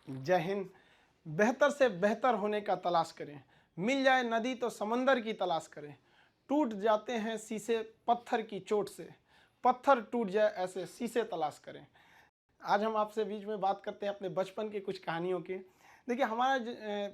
जय हिंद। बेहतर से बेहतर होने का तलाश करें, मिल जाए नदी तो समंदर की तलाश करें। टूट जाते हैं शीशे पत्थर की चोट से, पत्थर टूट जाए ऐसे शीशे तलाश करें। आज हम आपसे बीच में बात करते हैं अपने बचपन की कुछ कहानियों की। देखिए, हमारा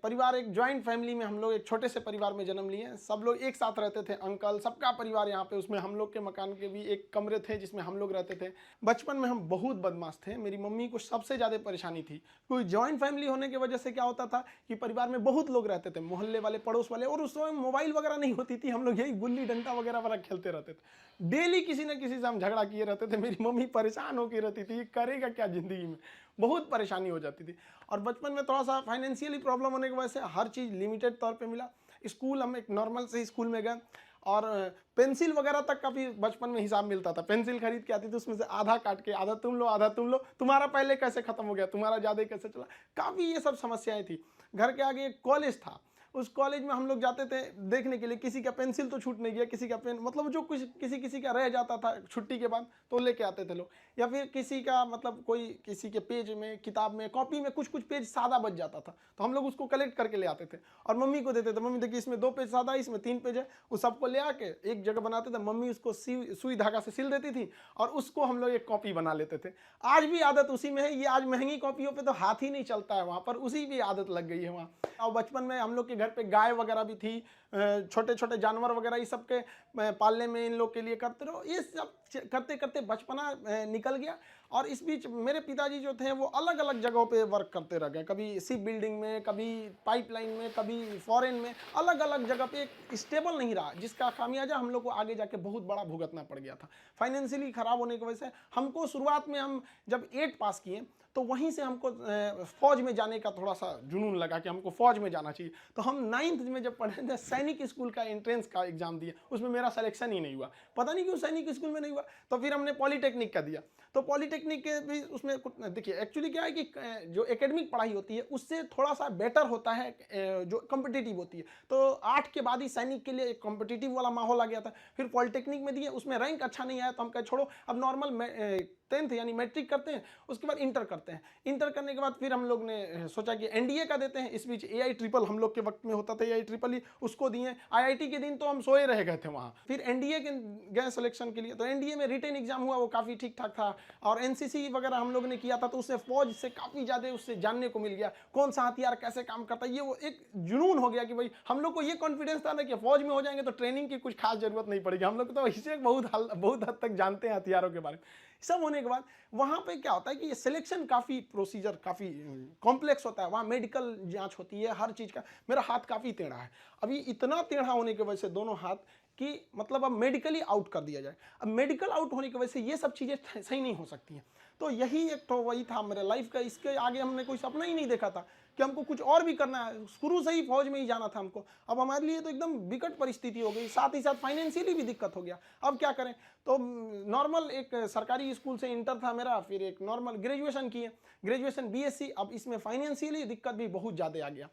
परिवार एक जॉइंट फैमिली में, हम लोग एक छोटे से परिवार में जन्म लिए। सब लोग एक साथ रहते थे, अंकल सबका परिवार यहाँ पे। उसमें हम लोग के मकान के भी एक कमरे थे जिसमें हम लोग रहते थे। बचपन में हम बहुत बदमाश थे। मेरी मम्मी को सबसे ज़्यादा परेशानी थी, कोई जॉइंट फैमिली होने की वजह से क्या होता था कि परिवार में बहुत लोग रहते थे, मोहल्ले वाले, पड़ोस वाले। और उस समय मोबाइल वगैरह नहीं होती थी, हम लोग यही गुल्ली डंडा वगैरह वगैरह खेलते रहते थे। डेली किसी न किसी से हम झगड़ा किए रहते थे। मेरी मम्मी परेशान होकर रहती थी, ये करेगा क्या ज़िंदगी में, बहुत परेशानी हो जाती थी। और बचपन में थोड़ा सा फाइनेंशियली प्रॉब्लम होने की वजह से हर चीज़ लिमिटेड तौर पे मिला। स्कूल, हम एक नॉर्मल से स्कूल में गए, और पेंसिल वगैरह तक का भी बचपन में हिसाब मिलता था। पेंसिल खरीद के आती थी, उसमें से आधा काट के आधा तुम लो आधा तुम लो, तुम्हारा पहले कैसे खत्म हो गया, तुम्हारा ज़्यादा कैसे चला। काफ़ी ये सब समस्याएं थी। घर के आगे एक कॉलेज था, उस कॉलेज में हम लोग जाते थे देखने के लिए। किसी का पेंसिल तो छूट नहीं गया, किसी का पेन, मतलब जो कुछ किसी किसी का रह जाता था छुट्टी के बाद तो लेके आते थे लोग। या फिर किसी का मतलब कोई किसी के पेज में, किताब में, कॉपी में कुछ कुछ पेज सादा बच जाता था, तो हम लोग उसको कलेक्ट करके ले आते थे और मम्मी को देते थे। मम्मी देखिए, इसमें 2 पेज सादा है, इसमें 3 पेज है। वो सबको ले आके एक जगह बनाते थे। मम्मी उसको सुई धागा से सिल देती थी और उसको हम लोग एक कॉपी बना लेते थे। आज भी आदत उसी में है। ये आज महंगी कॉपियों पे तो हाथ ही नहीं चलता है, वहाँ पर उसी भी आदत लग गई है वहाँ। और बचपन में हम लोग के घर पे गाय वगैरह भी थी, छोटे छोटे जानवर वगैरह, ये सब के पालने में इन लोग के लिए करते रहो। ये सब करते करते बचपना निकल गया। और इस बीच मेरे पिताजी जो थे वो अलग अलग जगहों पे वर्क करते रह गए, कभी शिप बिल्डिंग में, कभी पाइपलाइन में, कभी फॉरेन में, अलग अलग जगह पे। एक स्टेबल नहीं रहा, जिसका खामियाजा हम लोग को आगे जाके बहुत बड़ा भुगतना पड़ गया था। फाइनेंशियली खराब होने की वजह से हमको शुरुआत में, हम जब 8 पास किए तो वहीं से हमको फौज में जाने का थोड़ा सा जुनून लगा कि हमको फौज में जाना चाहिए। तो हम 9th में जब पढ़े थे, सैनिक स्कूल का एंट्रेंस का एग्जाम दिया, उसमें मेरा सिलेक्शन ही नहीं हुआ। पता नहीं क्यों सैनिक स्कूल में नहीं हुआ। तो फिर हमने पॉलीटेक्निक का दिया। तो पॉलीटेक्निक के भी उसमें देखिए, एक्चुअली क्या है कि जो एकेडमिक पढ़ाई होती है उससे थोड़ा सा बेटर होता है जो कॉम्पिटिटिव होती है। तो 8 के बाद ही सैनिक के लिए एक कॉम्पिटिटिव वाला माहौल आ गया था। फिर पॉलीटेक्निक में दिए, उसमें रैंक अच्छा नहीं आया तो हम कहे छोड़ो, अब नॉर्मल 10th यानी मैट्रिक करते हैं, उसके बाद इंटर करते हैं। इंटर करने के बाद फिर हम लोग ने सोचा कि एनडीए का देते हैं। इस बीच एआई ट्रिपल हम लोग के वक्त में होता था, एआई ट्रिपल ही, उसको दिए। आईआईटी के दिन तो हम सोए रह गए थे वहाँ। फिर एनडीए के गए सिलेक्शन के लिए, तो एनडीए में रिटन एग्जाम हुआ, वो काफ़ी ठीक ठाक था। और एनसीसी वगैरह हम लोग ने किया था, तो उससे फौज से काफ़ी ज़्यादा उससे जानने को मिल गया, कौन सा हथियार कैसे काम करता है। ये वो एक जुनून हो गया कि भाई हम लोग को ये कॉन्फिडेंस था ना कि फौज में हो जाएंगे तो ट्रेनिंग की कुछ खास जरूरत नहीं पड़ेगी। हम लोग तो इसे बहुत हद तक जानते हैं हथियारों के बारे में। सब होने के बाद वहाँ पे क्या होता है कि ये सिलेक्शन काफ़ी प्रोसीजर काफ़ी कॉम्प्लेक्स होता है। वहाँ मेडिकल जांच होती है हर चीज़ का। मेरा हाथ काफ़ी टेढ़ा है, अभी इतना टेढ़ा होने की वजह से दोनों हाथ कि मतलब अब मेडिकली आउट कर दिया जाए। अब मेडिकल आउट होने की वजह से ये सब चीज़ें सही नहीं हो सकती हैं। तो यही एक तो वही था मेरे लाइफ का। इसके आगे हमने कोई सपना ही नहीं देखा था कि हमको कुछ और भी करना है। शुरू से ही फौज में ही जाना था हमको। अब हमारे लिए तो एकदम विकट परिस्थिति हो गई, साथ ही साथ फाइनेंशियली भी दिक्कत हो गया। अब क्या करें। तो नॉर्मल एक सरकारी स्कूल से इंटर था मेरा, फिर एक नॉर्मल ग्रेजुएशन किए, ग्रेजुएशन बीएससी। अब इसमें फाइनेंशियली दिक्कत भी बहुत ज़्यादा आ गया।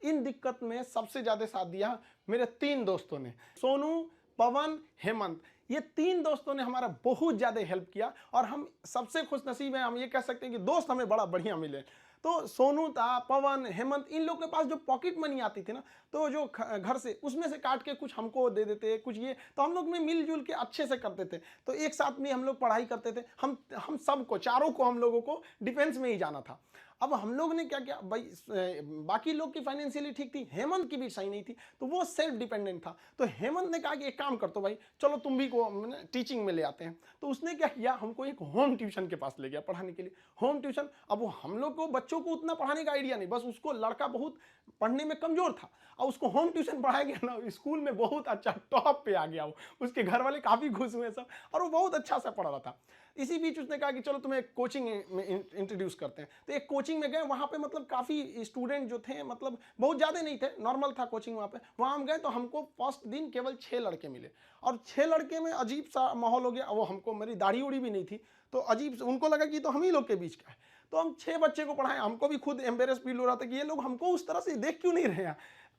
इन दिक्कत में सबसे ज़्यादा साथ दिया मेरे 3 दोस्तों ने, सोनू, पवन, हेमंत। ये 3 दोस्तों ने हमारा बहुत ज़्यादा हेल्प किया और हम सबसे खुशनसीब हैं। हम ये कह सकते हैं कि दोस्त हमें बड़ा बढ़िया मिले। तो सोनू था, पवन, हेमंत, इन लोग के पास जो पॉकेट मनी आती थी ना, तो जो घर से उसमें से काट के कुछ हमको दे देते, कुछ ये, तो हम लोग में मिलजुल के अच्छे से करते थे। तो एक साथ में हम लोग पढ़ाई करते थे। हम सबको, चारों को, हम लोगों को डिफेंस में ही जाना था। अब हम लोग ने क्या किया भाई, बाकी लोग की फाइनेंशियली ठीक थी, हेमंत की भी सही नहीं थी, तो वो सेल्फ डिपेंडेंट था। तो हेमंत ने कहा कि एक काम कर तो भाई, चलो तुम भी को टीचिंग में ले आते हैं। तो उसने क्या किया, हमको एक होम ट्यूशन के पास ले गया पढ़ाने के लिए। होम ट्यूशन, अब वो हम लोग को बच्चों को उतना पढ़ाने का आइडिया नहीं, बस उसको, लड़का बहुत पढ़ने में कमजोर था और उसको होम ट्यूशन पढ़ाया गया ना, स्कूल में बहुत अच्छा टॉप पे आ गया वो। उसके घर वाले काफ़ी खुश हुए सब, और वो बहुत अच्छा से पढ़ रहा था। इसी बीच उसने कहा कि चलो तुम्हें कोचिंग में इंट्रोड्यूस करते हैं। तो एक कोचिंग में गए, वहाँ पे मतलब काफ़ी स्टूडेंट जो थे, मतलब बहुत ज़्यादा नहीं थे, नॉर्मल था कोचिंग वहाँ पे। वहाँ हम गए तो हमको फर्स्ट दिन केवल 6 लड़के मिले, और 6 लड़के में अजीब सा माहौल हो गया। वो हमको, मेरी दाढ़ी उड़ी भी नहीं थी, तो अजीब, उनको लगा कि तो हम ही लोग के बीच का है। तो हम 6 बच्चे को पढ़ाए, हमको भी खुद एम्बेरस फील हो रहा था कि ये लोग हमको उस तरह से देख क्यों नहीं रहे हैं।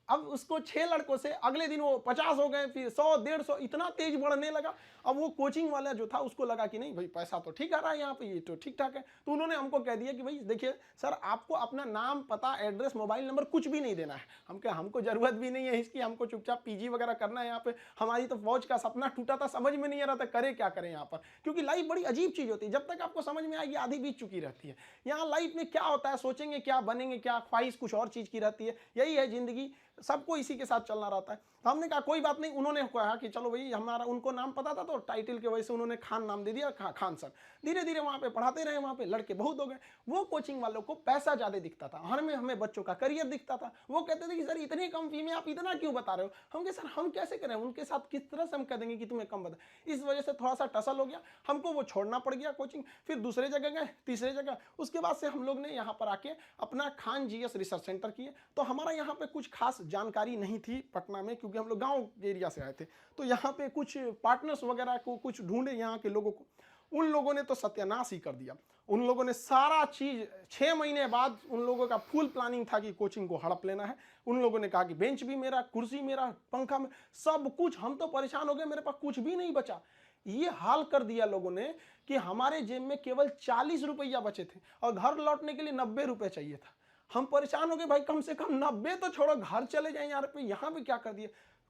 अब उसको 6 लड़कों से अगले दिन वो 50 हो गए, फिर 100, 150, इतना तेज बढ़ने लगा। अब वो कोचिंग वाला जो था उसको लगा कि नहीं भाई पैसा तो ठीक आ रहा है यहाँ पे, ये तो ठीक ठाक है। तो उन्होंने हमको कह दिया कि भाई देखिए सर, आपको अपना नाम, पता, एड्रेस, मोबाइल नंबर कुछ भी नहीं देना है। हम क्या, हमको जरूरत भी नहीं है इसकी, हमको चुपचाप पीजी वगैरह करना है यहाँ पे। हमारी तो फौज का सपना टूटा था, समझ में नहीं आ रहा था करे क्या करें यहाँ पर, क्योंकि लाइफ बड़ी अजीब चीज होती है। जब तक आपको समझ में आएगी आधी बीत चुकी रहती है। यहाँ लाइफ में क्या होता है, सोचेंगे क्या, बनेंगे क्या, ख्वाहिश कुछ और चीज की रहती है। यही है जिंदगी, सबको इसी के साथ चलना रहता है। तो हमने कहा कोई बात नहीं। उन्होंने कहा कि चलो भाई, हमारा उनको नाम पता था तो टाइटल के वजह से उन्होंने खान नाम दे दिया, खान सर। धीरे धीरे वहाँ पे पढ़ाते रहे, वहाँ पे लड़के बहुत हो गए। वो कोचिंग वालों को पैसा ज़्यादा दिखता था, हमें बच्चों का करियर दिखता था। वो कहते थे कि सर इतनी कम फी में आप इतना क्यों बता रहे हो। हम कहे सर हम कैसे करें, उनके साथ किस तरह से हम कह देंगे कि तुम्हें कम बता। इस वजह से थोड़ा सा टसल हो गया, हमको वो छोड़ना पड़ गया कोचिंग। फिर दूसरे जगह गए, तीसरे जगह। उसके बाद से हम लोग ने यहाँ पर आके अपना खान जीएस रिसर्च सेंटर किए। तो हमारा यहाँ पे कुछ खास जानकारी नहीं थी पटना में, क्योंकि हम लोग गांव एरिया से आए थे। तो यहाँ पे कुछ पार्टनर्स वगैरह को कुछ ढूंढे यहाँ के लोगों को। उन लोगों ने तो सत्यानाश ही कर दिया। उन लोगों ने सारा चीज 6 महीने बाद उन लोगों का फुल प्लानिंग था कि कोचिंग को हड़प लेना है। उन लोगों ने कहा कि बेंच भी मेरा, कुर्सी मेरा, पंखा में, सब कुछ। हम तो परेशान हो गए, मेरे पास कुछ भी नहीं बचा। ये हाल कर दिया लोगों ने कि हमारे जेब में केवल 40 रुपया बचे थे और घर लौटने के लिए 90 रुपये चाहिए था। हम परेशान हो गए, भाई कम से कम 90 तो छोड़ो, घर चले जाए यार पे, यहाँ पे क्या कर दिया।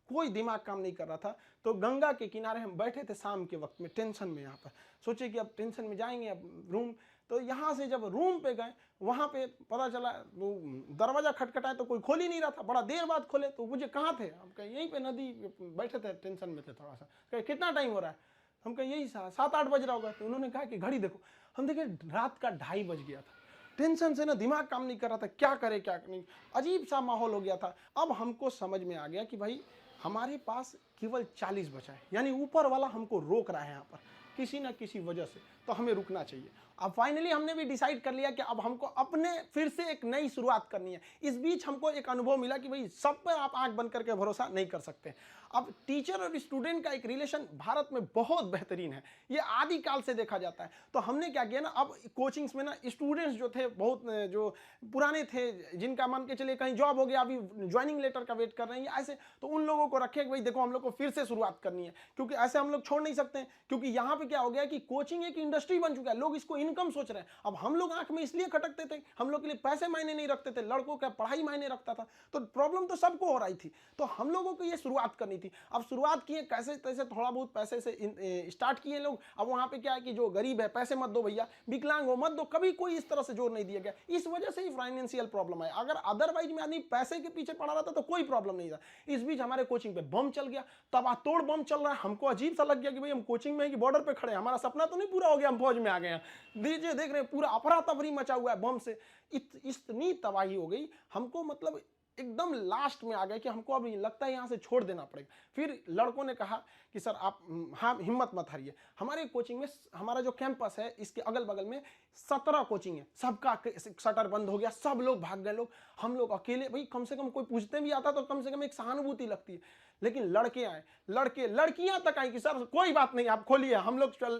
कोई दिमाग काम नहीं कर रहा था। तो गंगा के किनारे हम बैठे थे शाम के वक्त में, टेंशन में। यहाँ पर सोचे कि अब टेंशन में जाएंगे, अब रूम। तो यहाँ से जब रूम पे गए, वहाँ पे पता चला वो दरवाजा खटखटाए तो कोई खोल ही नहीं रहा था। बड़ा देर बाद खोले तो मुझे कहाँ थे, हम कहे यहीं पे नदी बैठे थे, टेंशन में थे थोड़ा सा। कहे कितना टाइम हो रहा है, हम कहे यही 7-8 बज रहा होगा। तो उन्होंने कहा कि घड़ी देखो। हम देखे रात का 2:30 बज गया था। टेंशन से ना दिमाग काम नहीं कर रहा था, क्या करे क्या नहीं, अजीब सा माहौल हो गया था। अब हमको समझ में आ गया कि भाई हमारे पास केवल 40 बचा है, यानी ऊपर वाला हमको रोक रहा है यहाँ पर किसी ना किसी वजह से, तो हमें रुकना चाहिए। अब फाइनली हमने भी डिसाइड कर लिया कि अब हमको अपने फिर से एक नई शुरुआत करनी है। इस बीच हमको एक अनुभव मिला कि भाई सब पे आप आंख बंद करके भरोसा नहीं कर सकते। अब टीचर और स्टूडेंट का एक रिलेशन भारत में बहुत बेहतरीन है, ये आदिकाल से देखा जाता है। तो हमने क्या किया ना, अब कोचिंग्स में ना स्टूडेंट्स जो थे, बहुत जो पुराने थे, जिनका मान के चलिए कहीं जॉब हो गया, अभी ज्वाइनिंग लेटर का वेट कर रहे हैं ऐसे, तो उन लोगों को रखे कि भाई देखो हम लोग को फिर से शुरुआत करनी है, क्योंकि ऐसे हम लोग छोड़ नहीं सकते हैं। क्योंकि यहाँ पे क्या हो गया कि कोचिंग एक इंडस्ट्री बन चुका है, लोग इसको इनकम सोच रहे हैं। अब हम लोग आंख में इसलिए खटकते थे, हम लोग के लिए पैसे मायने नहीं रखते थे, लड़कों का पढ़ाई मायने रखता था। तो प्रॉब्लम तो सबको हो रही थी, तो हम लोगों को ये शुरुआत करनी थी। अब शुरुआत किए कैसे तैसे, थोड़ा बहुत पैसे से स्टार्ट किए लोग। अब वहाँ पे क्या है कि जो गरीब है पैसे मत दो भैया, विकलांग हो मत दो, कभी कोई इस तरह से जोर नहीं दिया गया। इस वजह से ही फाइनेंशियल प्रॉब्लम है। अगर अदरवाइज में आदमी पैसे के पीछे पड़ा रहता तो कोई प्रॉब्लम नहीं था। इस बीच हमारे कोचिंग पे बम चल गया, तबातोड़ बम चल रहा है। हमको अजीब सा लग गया कि भाई हम कोचिंग में है कि बॉर्डर पे खड़े हैं, हमारा सपना तो नहीं पूरा हो गया, हम फौज में आ गए हैं। दीजिए देख रहे हैं पूरा अफरा तफरी मचा हुआ है बम से। इतनी तबाही हो गई, हमको मतलब एकदम लास्ट में आ गए कि हमको अब लगता है यहाँ से छोड़ देना पड़ेगा। फिर लड़कों ने कहा कि सर आप हाँ हिम्मत मत हारिए। हमारे कोचिंग में, हमारा जो कैंपस है इसके अगल बगल में 17 कोचिंग है, सबका शटर बंद हो गया, सब लोग भाग गए। लोग, हम लोग अकेले, भाई कम से कम कोई पूछते भी आता तो कम से कम एक सहानुभूति लगती है। लेकिन लड़के आए, लड़के लड़कियां तक आई कि सर कोई बात नहीं आप खोलिए, हम लोग चल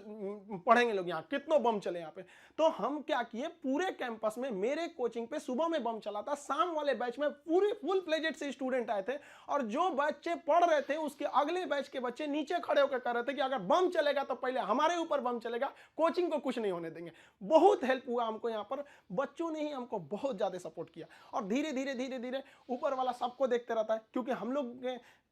पढ़ेंगे लोग, यहाँ कितनों बम चले यहाँ पे। तो हम क्या किए, पूरे कैंपस में मेरे कोचिंग पे सुबह में बम चला था, शाम वाले बैच में पूरे फुल प्लेजेड से स्टूडेंट आए थे, और जो बच्चे पढ़ रहे थे उसके अगले बैच के बच्चे नीचे खड़े होकर कह रहे थे कि अगर बम चलेगा तो पहले हमारे ऊपर बम चलेगा, कोचिंग को कुछ नहीं होने देंगे। बहुत हेल्प हुआ हमको यहाँ पर, बच्चों ने ही हमको बहुत ज्यादा सपोर्ट किया। और धीरे धीरे धीरे धीरे ऊपर वाला सबको देखते रहता है, क्योंकि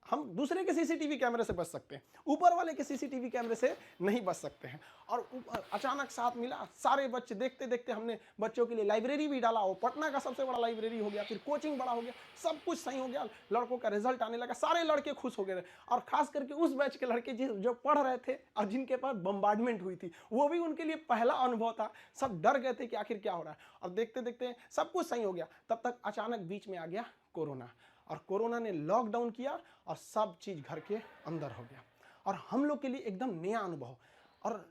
हम दूसरे के सीसीटीवी कैमरे से बच सकते हैं, ऊपर वाले के सीसीटीवी कैमरे से नहीं बच सकते हैं। और अचानक साथ मिला, सारे बच्चे देखते देखते हमने बच्चों के लिए लाइब्रेरी भी डाला, वो पटना का सबसे बड़ा लाइब्रेरी हो गया, फिर कोचिंग बड़ा हो गया, सब कुछ सही हो गया, लड़कों का रिजल्ट आने लगा, सारे लड़के खुश हो गए। और खास करके उस बैच के लड़के जो पढ़ रहे थे और जिनके पास बम्बार्डमेंट हुई थी, वो भी उनके लिए पहला अनुभव था। सब डर गए थे कि आखिर क्या हो रहा है, और देखते देखते सब कुछ सही हो गया। तब तक अचानक बीच में आ गया कोरोना, और कोरोना ने लॉकडाउन किया और सब चीज घर के अंदर हो गया, और हम लोग के लिए एकदम नया अनुभव। और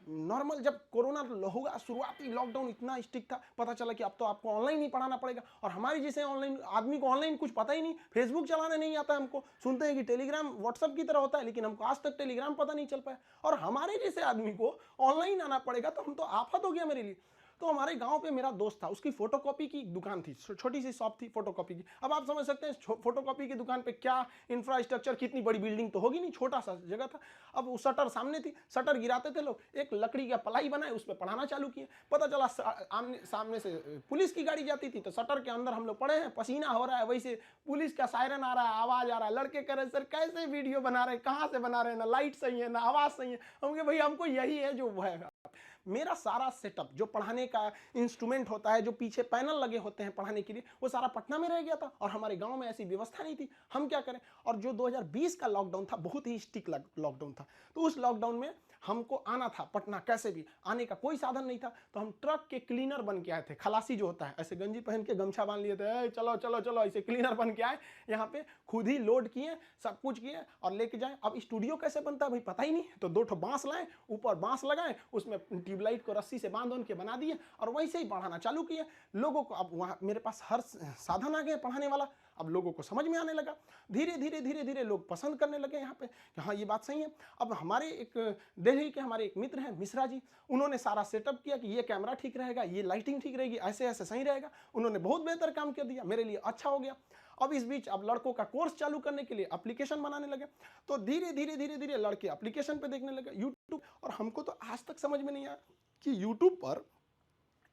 नॉर्मल जब कोरोना होगा, शुरुआती लॉकडाउन इतना स्ट्रिक्ट था, पता चला कि अब तो आपको ऑनलाइन ही पढ़ाना पड़ेगा। और हमारी जैसे ऑनलाइन आदमी को ऑनलाइन कुछ पता ही नहीं, फेसबुक चलाने नहीं आता हमको, सुनते हैं कि टेलीग्राम व्हाट्सएप की तरह होता है, लेकिन हमको आज तक टेलीग्राम पता नहीं चल पाया। और हमारे जैसे आदमी को ऑनलाइन आना पड़ेगा, तो हम तो आफत हो गया मेरे लिए। तो हमारे गांव पे मेरा दोस्त था, उसकी फोटोकॉपी की दुकान थी, छोटी सी शॉप थी फोटोकॉपी की। अब आप समझ सकते हैं फोटोकॉपी की दुकान पे क्या इंफ्रास्ट्रक्चर, कितनी बड़ी बिल्डिंग तो होगी नहीं, छोटा सा जगह था। अब वो शटर सामने थी, शटर गिराते थे लोग, एक लकड़ी का पलाई बनाए उस पर पढ़ाना चालू किए। पता चला सामने से पुलिस की गाड़ी जाती थी, तो शटर के अंदर हम लोग पड़े हैं, पसीना हो रहा है, वैसे पुलिस का सायरन आ रहा है, आवाज आ रहा है। लड़के कह रहे सर कैसे वीडियो बना रहे हैं, कहाँ से बना रहे हैं, ना लाइट सही है ना आवाज सही है। हम कहे भाई हमको यही है जो है। मेरा सारा सेटअप जो पढ़ाने का इंस्ट्रूमेंट होता है, जो पीछे पैनल लगे होते हैं पढ़ाने के लिए, वो सारा पटना में रह गया था और हमारे गांव में ऐसी व्यवस्था नहीं थी। हम क्या करें। और जो 2020 का लॉकडाउन था, बहुत ही स्ट्रिक्ट लॉकडाउन था, तो उस लॉकडाउन में हमको आना था पटना, कैसे भी आने का कोई साधन नहीं था। तो हम ट्रक के क्लीनर बन के आए थे। खलासी जो होता है, ऐसे गंजी पहन के गमछा बांध लिए थे, चलो चलो चलो, ऐसे क्लीनर बन के आए यहाँ पे, खुद ही लोड किए, सब कुछ किए और लेके जाए। अब स्टूडियो कैसे बनता है भाई पता ही नहीं, तो 2 ठो बांस लाए, ऊपर बांस लगाए, उसमें ट्यूबलाइट को रस्सी से बांध के बना दिए और वैसे ही पढ़ाना चालू किए लोगों को। अब वहाँ मेरे पास हर साधन आ गया पढ़ाने वाला, अब लोगों को समझ में आने लगा। धीरे धीरे धीरे धीरे लोग पसंद करने लगे यहाँ पे कि हाँ ये बात सही है। अब हमारे एक दिल्ली के हमारे एक मित्र हैं मिश्रा जी, उन्होंने सारा सेटअप किया कि ये कैमरा ठीक रहेगा, ये लाइटिंग ठीक रहेगी, ऐसे ऐसे सही रहेगा। उन्होंने बहुत बेहतर काम कर दिया, मेरे लिए अच्छा हो गया। अब इस बीच अब लड़कों का कोर्स चालू करने के लिए एप्लीकेशन बनाने लगे, तो धीरे धीरे धीरे धीरे लड़के एप्लीकेशन पे देखने लगे यूट्यूब। और हमको तो आज तक समझ में नहीं आया कि यूट्यूब पर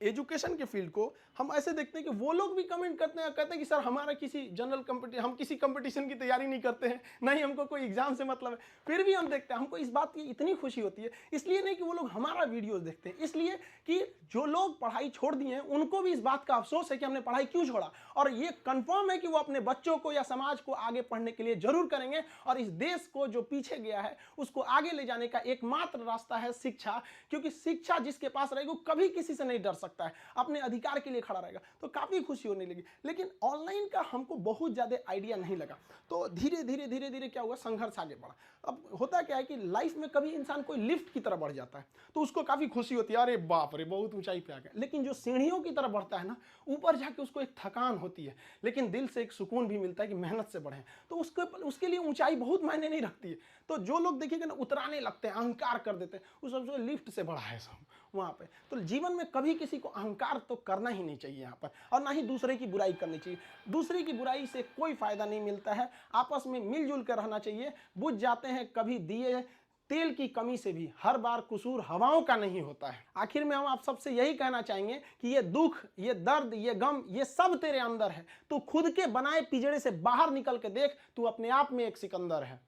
एजुकेशन के फील्ड को हम ऐसे देखते हैं कि वो लोग भी कमेंट करते हैं, कहते हैं कि सर हमारा किसी जनरल कंपटीशन, हम किसी कंपटीशन की तैयारी नहीं करते हैं, नहीं हमको कोई एग्जाम से मतलब है, फिर भी हम देखते हैं। हमको इस बात की इतनी खुशी होती है, इसलिए नहीं कि वो लोग हमारा वीडियोस देखते हैं, इसलिए कि जो लोग पढ़ाई छोड़ दिए हैं उनको भी इस बात का अफसोस है कि हमने पढ़ाई क्यों छोड़ा। और ये कंफर्म है कि वो अपने बच्चों को या समाज को आगे पढ़ने के लिए जरूर करेंगे। और इस देश को जो पीछे गया है उसको आगे ले जाने का एकमात्र रास्ता है शिक्षा, क्योंकि शिक्षा जिसके पास रहेगी वो कभी किसी से नहीं डर सकता है, अपने अधिकार के लिए खड़ा रहेगा। तो काफी खुशी होने लगी। लेकिन ऑनलाइन का हमको बहुत ज्यादा आइडिया नहीं लगा, तो धीरे धीरे धीरे धीरे क्या हुआ, संघर्ष आगे बढ़ा। अब होता क्या है कि लाइफ में कभी इंसान कोई लिफ्ट की तरफ बढ़ जाता है तो उसको काफी खुशी होती है, अरे बाप रे बहुत ऊंचाई पे आ गया। लेकिन जो सीढ़ियों की तरफ बढ़ता है ना, ऊपर जाके उसको एक थकान होती है, लेकिन दिल से एक सुकून भी मिलता है कि मेहनत से बढ़े। तो उसके लिए ऊंचाई बहुत मायने नहीं रखती है। तो जो लोग देखिएगा ना उतराने लगते हैं, अहंकार कर देते हैं, उस सबसे लिफ्ट से बढ़ा है सब वहां पे। तो जीवन में कभी किसी को अहंकार तो करना ही नहीं चाहिए यहाँ पर, और ना ही दूसरे की बुराई करनी चाहिए। दूसरे की बुराई से कोई फायदा नहीं मिलता है, आपस में मिलजुल कर रहना चाहिए। बुझ जाते हैं कभी दिए तेल की कमी से भी, हर बार कसूर हवाओं का नहीं होता है। आखिर में हम आप सबसे यही कहना चाहेंगे कि ये दुख, ये दर्द, ये गम, ये सब तेरे अंदर है। तू खुद के बनाए पिंजड़े से बाहर निकल के देख, तू अपने आप में एक सिकंदर है।